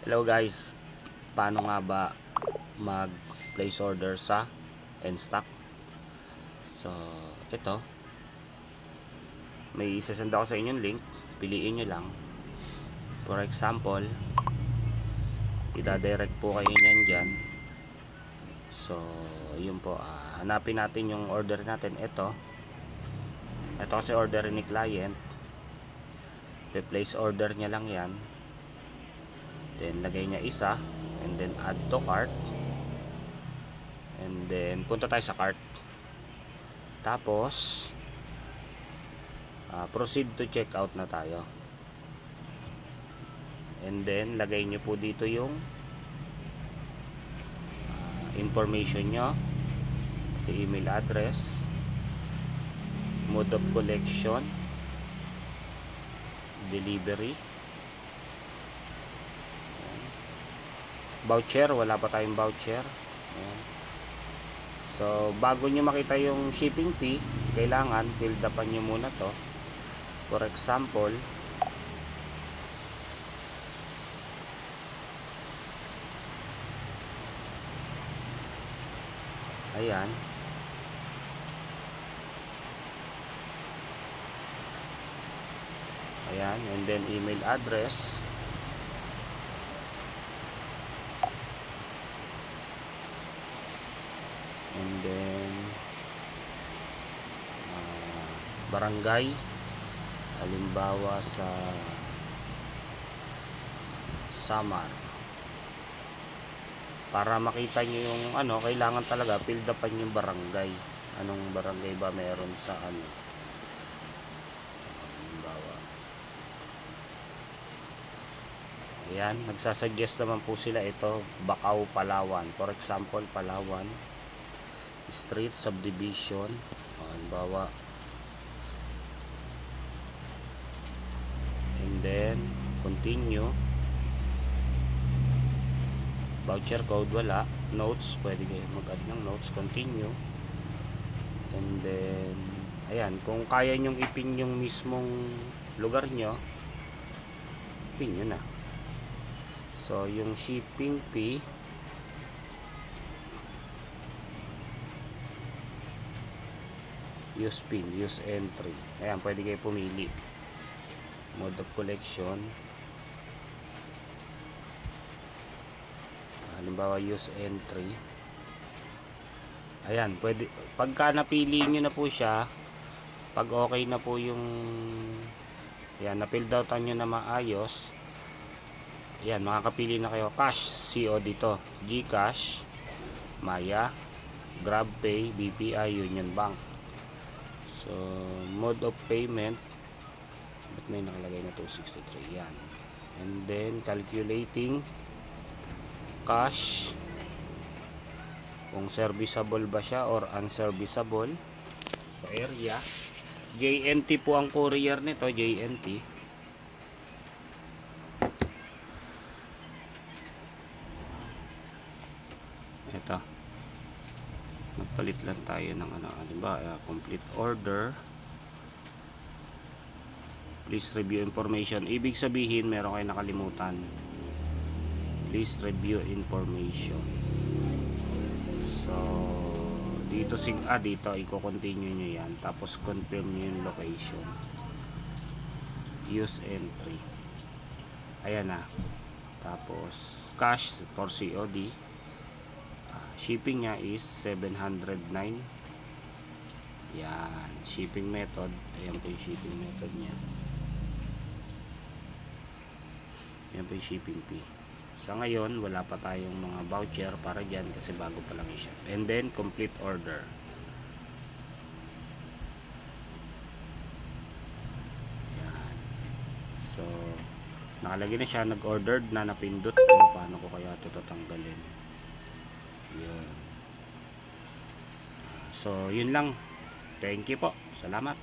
Hello guys, paano nga ba mag place order sa Enstock? So ito, may isasend ako sa inyong link, piliin nyo lang. For example, ida-direct po kayo nyan dyan. So yun po, hanapin natin yung order natin. Ito kasi order ni client, replace order nya lang yan. Then lagay niya isa, and then add to cart, and then punta tayo sa cart. Tapos proceed to checkout na tayo, and then lagay niyo po dito yung information nyo, the email address, mode of collection, delivery, voucher, wala pa tayong voucher. Ayan. So bago nyo makita yung shipping fee, kailangan build upan nyo muna to. For example, ayan, and then email address, and then barangay, halimbawa sa Samar. Para makita nyo yung kailangan talaga fill upan yung barangay. Anong barangay ba meron sa halimbawa, ayan, nagsasuggest naman po sila ito, Bacau, Palawan. For example, Palawan Street Subdivision, halimbawa, and then continue. Voucher code wala, notes, pwede kayo mag-add ng notes, continue, and then ayan, kung kaya nyong ipin yung mismong lugar nyo, pin nyo na. So yung shipping fee, use pin, use entry, ayan, pwede kayo pumili. Mode of collection, halimbawa use entry, ayan, pwede, pagka napili nyo na po siya, pag okay na po yung ayan, na fill out nyo na maayos, ayan, makakapili na kayo. Cash, COD to, GCash, Maya, GrabPay, BPI, Union Bank. So mode of payment, ba't may nakalagay na 263, yan, and then calculating cash, kung serviceable ba siya or unserviceable sa area. JNT po ang courier nito, JNT. Ito, magpalit lang tayo ng diba, complete order, please review information. Ibig sabihin meron kayo nakalimutan, please review information. So dito dito i-continue nyo yan, tapos confirm nyo yung location, use entry, ayan na. Tapos cash for COD, shipping nya is 709. yan, shipping method, ayan po yung shipping method nya, ayan po yung shipping fee. Sa ngayon wala pa tayong mga voucher para dyan kasi bago pa lang i-ship. And then complete order, yan. So nakalagay na siya, nag-ordered na, napindot ko. Paano ko kaya ito tatanggalin? Yun. So yun lang, thank you po, salamat.